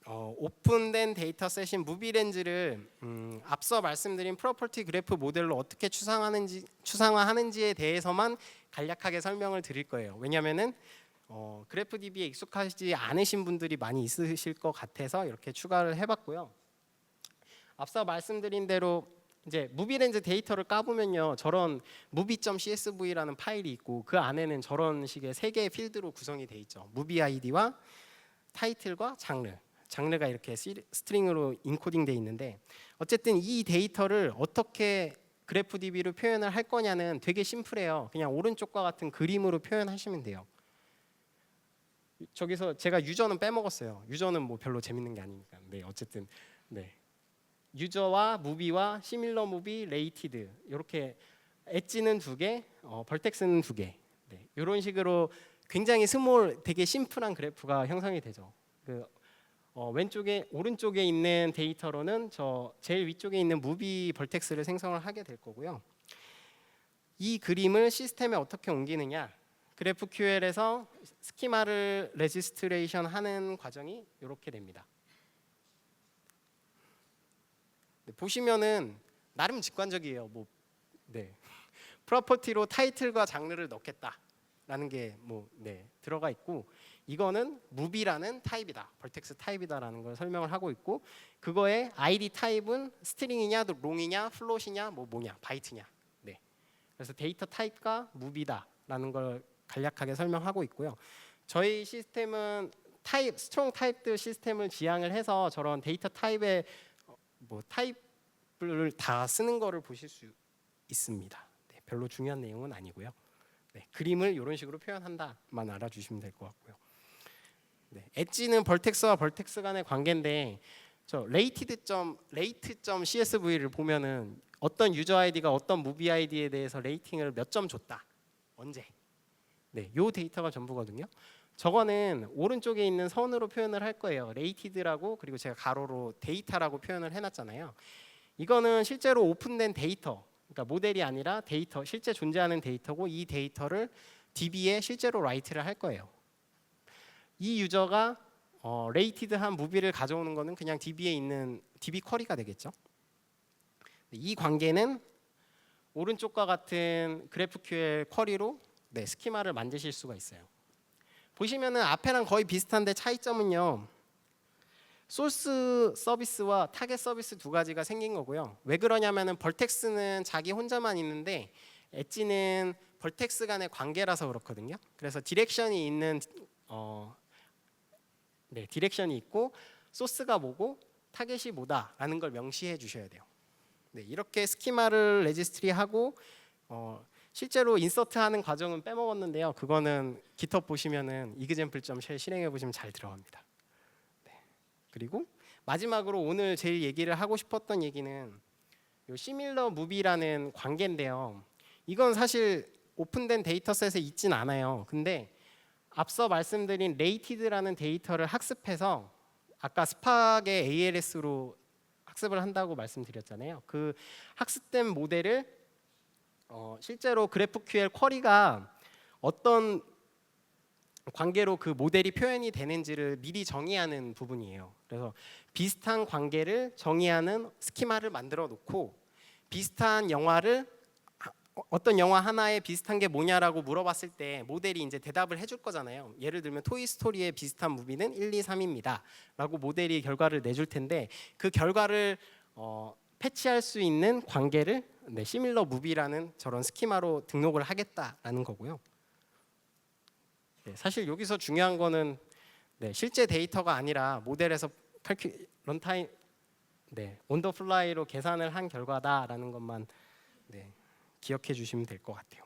오픈된 데이터셋인 무비렌즈를 앞서 말씀드린 프로퍼티 그래프 모델로 어떻게 추상화하는지에 대해서만 간략하게 설명을 드릴 거예요. 왜냐하면은 그래프DB에 익숙하지 않으신 분들이 많이 있으실 것 같아서 이렇게 추가를 해봤고요. 앞서 말씀드린 대로 이제 무비렌즈 데이터를 까보면요, 저런 movie.csv라는 파일이 있고 그 안에는 저런 식의 세 개의 필드로 구성이 돼 있죠. 무비 아이디와 타이틀과 장르가 이렇게 스트링으로 인코딩 돼 있는데 어쨌든 이 데이터를 어떻게 그래프DB로 표현을 할 거냐는 되게 심플해요. 그냥 오른쪽과 같은 그림으로 표현하시면 돼요. 저기서 제가 유저는 빼먹었어요. 유저는 뭐 별로 재밌는 게 아니니까. 어쨌든 유저와 무비와 시밀러 무비, 레이티드 이렇게 엣지는 2개, 벌텍스는 2개. 이런 식으로 굉장히 되게 심플한 그래프가 형성이 되죠. 왼쪽에 오른쪽에 있는 데이터로는 저 제일 위쪽에 있는 무비 벌텍스를 생성을 하게 될 거고요. 이 그림을 시스템에 어떻게 옮기느냐, GraphQL에서 스키마를 레지스트레이션 하는 과정이 이렇게 됩니다. 네, 보시면은 나름 직관적이에요. 프로퍼티로 타이틀과 장르를 넣겠다라는 게 들어가 있고, 이거는 무비라는 타입이다, 벌텍스 타입이다라는 걸 설명을 하고 있고, 그거의 ID 타입은 스트링이냐, 롱이냐, 플롯이냐, 뭐냐, 바이트냐. 네. 그래서 데이터 타입과 무비다라는 걸 간략하게 설명하고 있고요. 저희 시스템은 스트롱 타입들 시스템을 지향을 해서 저런 데이터 타입의 타입을 다 쓰는 거를 보실 수 있습니다. 네, 별로 중요한 내용은 아니고요. 네, 그림을 이런 식으로 표현한다만 알아주시면 될 것 같고요. 네, 엣지는 벌텍스와 벌텍스 간의 관계인데, 저 rate.csv를 보면은 어떤 유저 아이디가 어떤 무비 아이디에 대해서 레이팅을 몇 점 줬다, 언제, 네, 요 데이터가 전부거든요. 저거는 오른쪽에 있는 선으로 표현을 할 거예요. 레이티드라고, 그리고 제가 가로로 데이터라고 표현을 해놨잖아요. 이거는 실제로 오픈된 데이터, 그러니까 모델이 아니라 데이터, 실제 존재하는 데이터고, 이 데이터를 DB에 실제로 라이트를 할 거예요. 이 유저가 레이티드한 무비를 가져오는 거는 그냥 DB에 있는 DB 쿼리가 되겠죠. 이 관계는 오른쪽과 같은 GraphQL 쿼리로 스키마를 만드실 수가 있어요. 보시면은 앞에랑 거의 비슷한데 차이점은요, 소스 서비스와 타겟 서비스 두 가지가 생긴 거고요. 왜 그러냐면은 벌텍스는 자기 혼자만 있는데 엣지는 벌텍스 간의 관계라서 그렇거든요. 그래서 디렉션이 있는 디렉션이 있고, 소스가 뭐고 타겟이 뭐다라는 걸 명시해 주셔야 돼요. 네, 이렇게 스키마를 레지스트리하고 실제로 인서트하는 과정은 빼먹었는데요. 그거는 GitHub 보시면은 example.shell 실행해 보시면 잘 들어갑니다. 네. 그리고 마지막으로 오늘 제일 얘기를 하고 싶었던 얘기는 요 시밀러 무비라는 관계인데요. 이건 사실 오픈된 데이터셋에 있진 않아요. 근데 앞서 말씀드린 레이티드라는 데이터를 학습해서, 아까 스팍의 ALS로 학습을 한다고 말씀드렸잖아요. 그 학습된 모델을 실제로 GraphQL 쿼리가 어떤 관계로 그 모델이 표현이 되는지를 미리 정의하는 부분이에요. 그래서 비슷한 관계를 정의하는 스키마를 만들어 놓고, 비슷한 영화를 어떤 영화 하나에 비슷한 게 뭐냐라고 물어봤을 때 모델이 이제 대답을 해줄 거잖아요. 예를 들면 토이스토리의 비슷한 무비는 1, 2, 3입니다 라고 모델이 결과를 내줄 텐데, 그 결과를 패치할 수 있는 관계를 시밀러 무비라는 저런 스키마로 등록을 하겠다라는 거고요. 사실 여기서 중요한 거는 실제 데이터가 아니라 모델에서 런타임 온 더 플라이로 계산을 한 결과다라는 것만 기억해 주시면 될 것 같아요.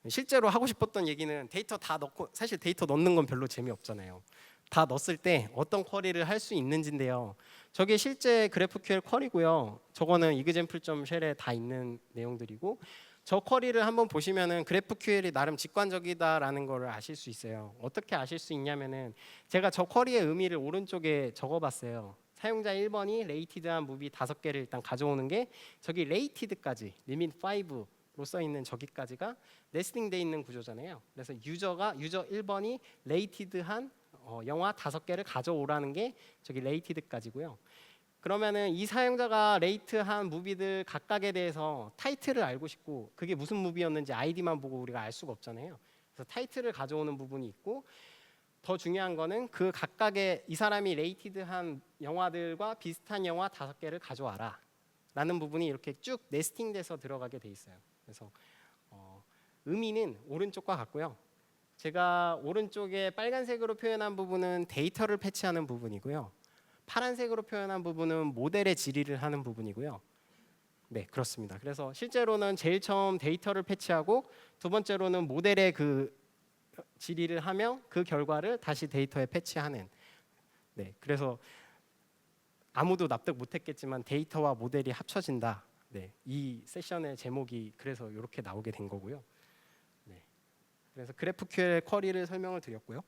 실제로 하고 싶었던 얘기는 데이터 다 넣고, 사실 데이터 넣는 건 별로 재미없잖아요. 다 넣었을 때 어떤 쿼리를 할 수 있는지인데요. 저게 실제 GraphQL 쿼리고요. 저거는 example.shell에 다 있는 내용들이고, 저 쿼리를 한번 보시면은 GraphQL이 나름 직관적이다라는 걸 아실 수 있어요. 어떻게 아실 수 있냐면은, 제가 저 쿼리의 의미를 오른쪽에 적어봤어요. 사용자 1번이 레이티드한 무비 5개를 일단 가져오는 게, 저기 레이티드까지 리밋 5로 써 있는 저기까지가 네스팅돼 있는 구조잖아요. 그래서 유저 1번이 레이티드한 영화 5개를 가져오라는 게 저기 레이티드까지고요. 그러면은 이 사용자가 레이트한 무비들 각각에 대해서 타이틀을 알고 싶고, 그게 무슨 무비였는지 아이디만 보고 우리가 알 수가 없잖아요. 그래서 타이틀을 가져오는 부분이 있고, 더 중요한 거는 그 각각의 이 사람이 레이티드한 영화들과 비슷한 영화 5개를 가져와라 라는 부분이 이렇게 쭉 네스팅돼서 들어가게 돼 있어요. 그래서 의미는 오른쪽과 같고요. 제가 오른쪽에 빨간색으로 표현한 부분은 데이터를 패치하는 부분이고요. 파란색으로 표현한 부분은 모델의 질의를 하는 부분이고요. 네, 그렇습니다. 그래서 실제로는 제일 처음 데이터를 패치하고, 두 번째로는 모델의 그 질의를 하며 그 결과를 다시 데이터에 패치하는. 네, 그래서 아무도 납득 못했겠지만 데이터와 모델이 합쳐진다. 네, 이 세션의 제목이 그래서 이렇게 나오게 된 거고요. 네, 그래서 GraphQL 쿼리를 설명을 드렸고요.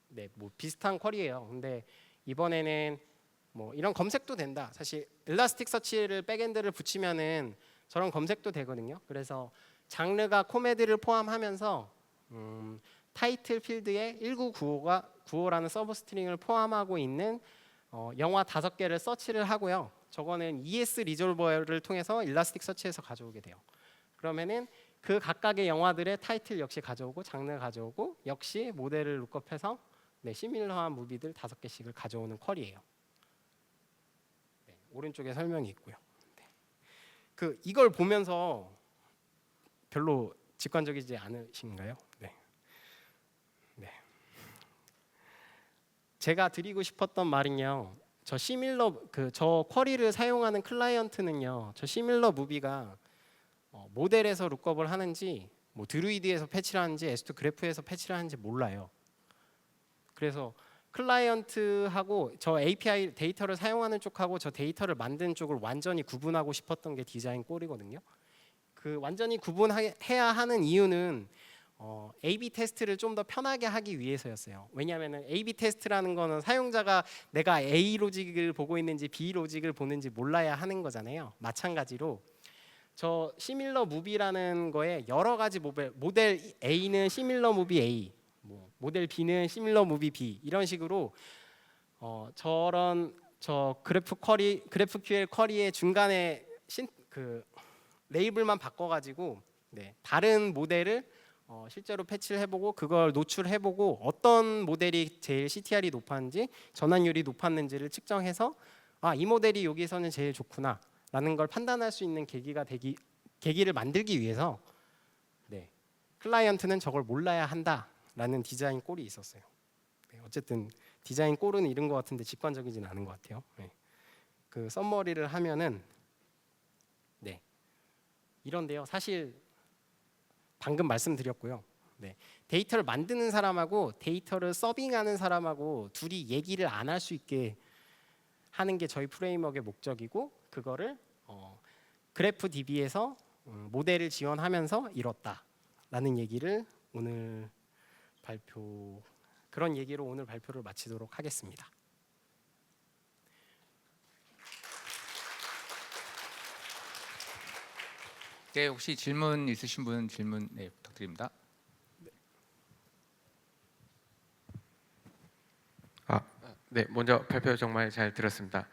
네, 뭐 비슷한 쿼리예요. 근데 이번에는 뭐 이런 검색도 된다. 사실 엘라스틱 서치를 백엔드를 붙이면은 저런 검색도 되거든요. 그래서 장르가 코메드를 포함하면서 타이틀 필드에 1995라는 서브 스트링을 포함하고 있는 영화 5개를 서치를 하고요. 저거는 ES 리졸버를 통해서 일라스틱 서치에서 가져오게 돼요. 그러면은 그 각각의 영화들의 타이틀 역시 가져오고 장르 가져오고 역시 모델을 룩업해서 네, 시밀러한 무비들 5개씩을 가져오는 쿼리예요. 네, 오른쪽에 설명이 있고요. 네. 그 이걸 보면서 별로 직관적이지 않으신가요? 네. 네. 제가 드리고 싶었던 말은요. 저 시밀러 저 쿼리를 사용하는 클라이언트는요. 저 시밀러 무비가 모델에서 룩업을 하는지 뭐 드루이드에서 패치를 하는지 S2 그래프에서 패치를 하는지 몰라요. 그래서 클라이언트하고 저 API 데이터를 사용하는 쪽하고 저 데이터를 만든 쪽을 완전히 구분하고 싶었던 게 디자인 꼴이거든요. 그 완전히 구분해야 하는 이유는 A/B 테스트를 좀 더 편하게 하기 위해서였어요. 왜냐하면 A/B 테스트라는 거는 사용자가 내가 A 로직을 보고 있는지 B 로직을 보는지 몰라야 하는 거잖아요. 마찬가지로 저 시밀러 무비라는 거에 여러 가지 모델 A는 시밀러 무비 A, 뭐 모델 B는 시밀러 무비 B 이런 식으로 저 GraphQL 쿼리의 중간에 그 레이블만 바꿔가지고 네, 다른 모델을 실제로 패치를 해보고 그걸 노출해보고 어떤 모델이 제일 CTR이 높았는지 전환율이 높았는지를 측정해서 이 모델이 여기서는 제일 좋구나 라는 걸 판단할 수 있는 계기를 만들기 위해서 네, 클라이언트는 저걸 몰라야 한다라는 디자인 꼴이 있었어요. 네, 어쨌든 디자인 꼴은 이런 것 같은데 직관적이진 않은 것 같아요. 네. 그 썸머리를 하면은 네, 이런데요. 사실 방금 말씀드렸고요. 네, 데이터를 만드는 사람하고 데이터를 서빙하는 사람하고 둘이 얘기를 안 할 수 있게 하는 게 저희 프레임워크의 목적이고 그거를 그래프 DB에서 모델을 지원하면서 이뤘다라는 얘기를 오늘 그런 얘기로 오늘 발표를 마치도록 하겠습니다. 네, 혹시 질문 있으신 분 질문 네, 부탁드립니다. 네, 먼저 발표 정말 잘 들었습니다.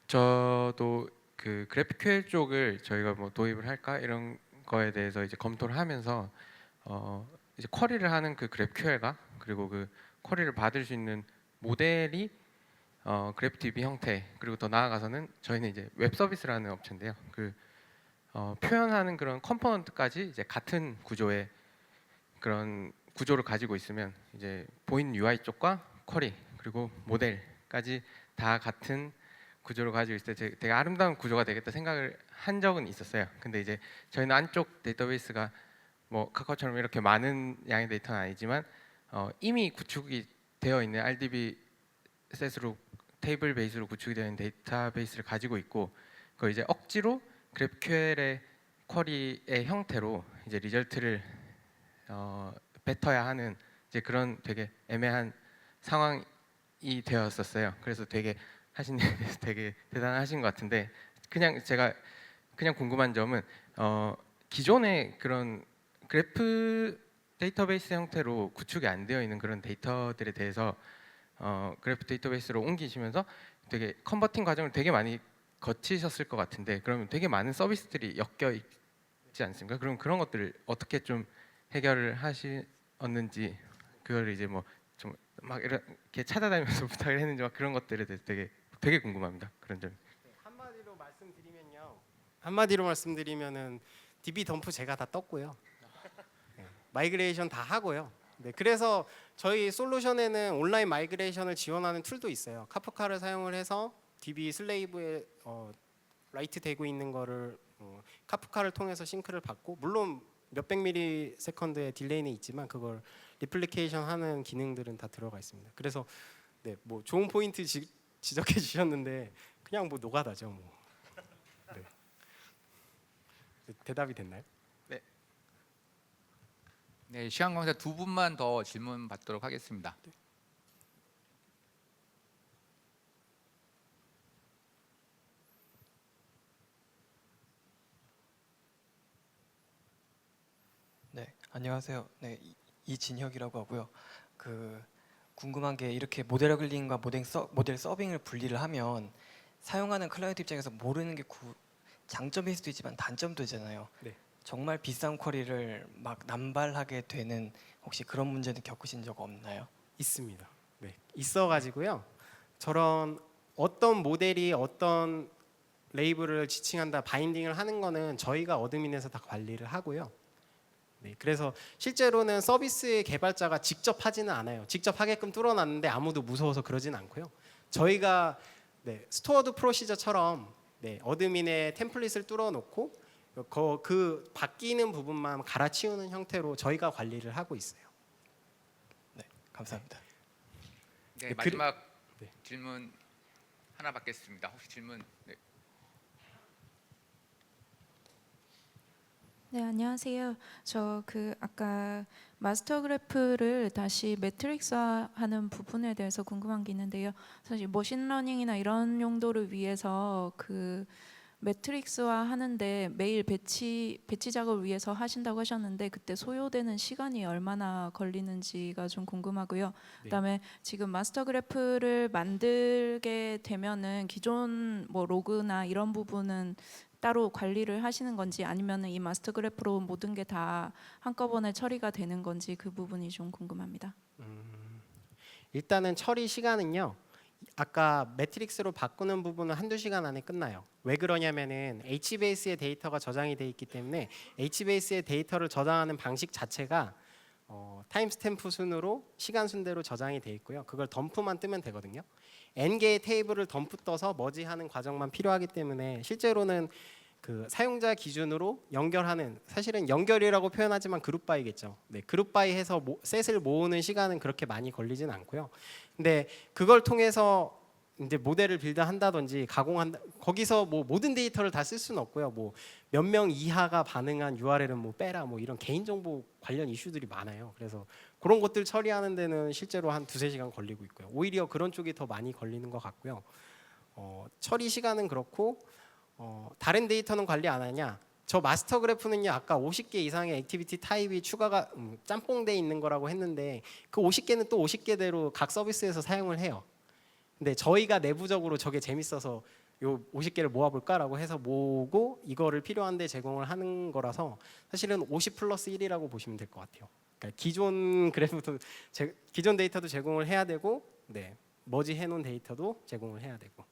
저도 GraphQL 쪽을 저희가 뭐 도입을 할까 이런 거에 대해서 이제 검토를 하면서 이제 쿼리를 하는 그 GraphQL과 그리고 그 쿼리를 받을 수 있는 모델이 GraphDB 형태 그리고 더 나아가서는 저희는 이제 웹 서비스라는 업체인데요. 표현하는 그런 컴포넌트까지 이제 같은 구조의 그런 구조를 가지고 있으면 이제 보이는 UI 쪽과 쿼리 그리고 모델까지 다 같은 구조를 가지고 있을 때 되게 아름다운 구조가 되겠다 생각을 한 적은 있었어요. 근데 이제 저희는 안쪽 데이터베이스가 뭐 카카오처럼 이렇게 많은 양의 데이터는 아니지만 이미 구축이 되어 있는 RDB 셋으로 테이블 베이스로 구축이 되어 있는 데이터베이스를 가지고 있고 그걸 이제 억지로 GraphQL의 쿼리의 형태로 이제 리절트를 뱉어야 하는 이제 그런 되게 애매한 상황이 되었었어요. 그래서 되게 하신 일에 대해서 되게 대단하신 것 같은데 제가 궁금한 점은 기존의 그런 그래프 데이터베이스 형태로 구축이 안 되어 있는 그런 데이터들에 대해서 그래프 데이터베이스로 옮기시면서 되게 컨버팅 과정을 되게 많이 거치셨을 것 같은데 그러면 되게 많은 서비스들이 엮여 있지 않습니까? 그럼 그런 것들을 어떻게 좀 해결을 하셨는지 그걸 이제 뭐 좀 막 이렇게 찾아다니면서 부탁을 했는지 막 그런 것들에 대해서 되게 궁금합니다. 그런 점. 네, 한마디로 말씀드리면은 DB 덤프 제가 다 떴고요. 네, 마이그레이션 다 하고요. 네, 그래서 저희 솔루션에는 온라인 마이그레이션을 지원하는 툴도 있어요. 카프카를 사용을 해서 DB 슬레이브에 라이트 되고 있는 거를 카프카를 통해서 싱크를 받고 물론 몇백 미리 세컨드의 딜레이는 있지만 그걸 리플리케이션 하는 기능들은 다 들어가 있습니다. 그래서 네, 뭐 좋은 포인트 지적해 주셨는데 그냥 뭐 노가다죠. 뭐. 네. 대답이 됐나요? 네, 시간 강사 두 분만 더 질문 받도록 하겠습니다. 네, 안녕하세요. 네, 이진혁이라고 하고요. 그 궁금한 게 이렇게 모델 어글링과 모델 서빙을 분리를 하면 사용하는 클라이언트 입장에서 모르는 게 장점일 수도 있지만 단점도 있잖아요. 네. 정말 비싼 쿼리를 막 남발하게 되는 혹시 그런 문제는 겪으신 적 없나요? 있습니다. 네, 있어가지고요. 저런 어떤 모델이 어떤 레이블을 지칭한다, 바인딩을 하는 거는 저희가 어드민에서 다 관리를 하고요. 네, 그래서 실제로는 서비스 개발자가 직접 하지는 않아요. 직접 하게끔 뚫어놨는데 아무도 무서워서 그러진 않고요. 저희가 스토어드 프로시저처럼 어드민의 템플릿을 뚫어놓고 그 바뀌는 부분만 갈아치우는 형태로 저희가 관리를 하고 있어요. 네, 감사합니다. 네, 네, 마지막 네. 질문 하나 받겠습니다. 혹시 질문? 네. 네, 안녕하세요. 저 아까 마스터 그래프를 다시 매트릭스화하는 부분에 대해서 궁금한 게 있는데요. 사실 머신러닝이나 이런 용도를 위해서 매트릭스화 하는데 매일 배치 작업을 위해서 하신다고 하셨는데 그때 소요되는 시간이 얼마나 걸리는지가 좀 궁금하고요. 그다음에 지금 마스터 그래프를 만들게 되면은 기존 뭐 로그나 이런 부분은 따로 관리를 하시는 건지 아니면은 이 마스터 그래프로 모든 게 다 한꺼번에 처리가 되는 건지 그 부분이 좀 궁금합니다. 일단은 처리 시간은요. 아까 매트릭스로 바꾸는 부분은 한두 시간 안에 끝나요. 왜 그러냐면은 HBase의 데이터가 저장이 돼 있기 때문에 HBase의 데이터를 저장하는 방식 자체가 타임스탬프 순으로 시간 순대로 저장이 돼 있고요. 그걸 덤프만 뜨면 되거든요. n개의 테이블을 덤프 떠서 머지하는 과정만 필요하기 때문에 실제로는 그 사용자 기준으로 연결하는, 사실은 연결이라고 표현하지만 그룹 바이겠죠. 네, 그룹 바이 해서 셋을 모으는 시간은 그렇게 많이 걸리진 않고요. 근데 그걸 통해서 이제 모델을 빌드한다든지 가공한다, 거기서 뭐 모든 데이터를 다 쓸 수는 없고요. 뭐 몇 명 이하가 반응한 URL은 뭐 빼라, 뭐 이런 개인정보 관련 이슈들이 많아요. 그래서 그런 것들 처리하는 데는 실제로 한 두세 시간 걸리고 있고요. 오히려 그런 쪽이 더 많이 걸리는 것 같고요. 처리 시간은 그렇고 다른 데이터는 관리 안 하냐? 저 마스터 그래프는요, 아까 50개 이상의 액티비티 타입이 추가가 짬뽕돼 있는 거라고 했는데 그 50개는 또 50개대로 각 서비스에서 사용을 해요. 근데 저희가 내부적으로 저게 재밌어서 요 50개를 모아볼까라고 해서 모으고 이거를 필요한데 제공을 하는 거라서 사실은 50 플러스 1이라고 보시면 될 것 같아요. 그러니까 기존 그래프도 기존 데이터도 제공을 해야 되고, 머지 해놓은 데이터도 제공을 해야 되고.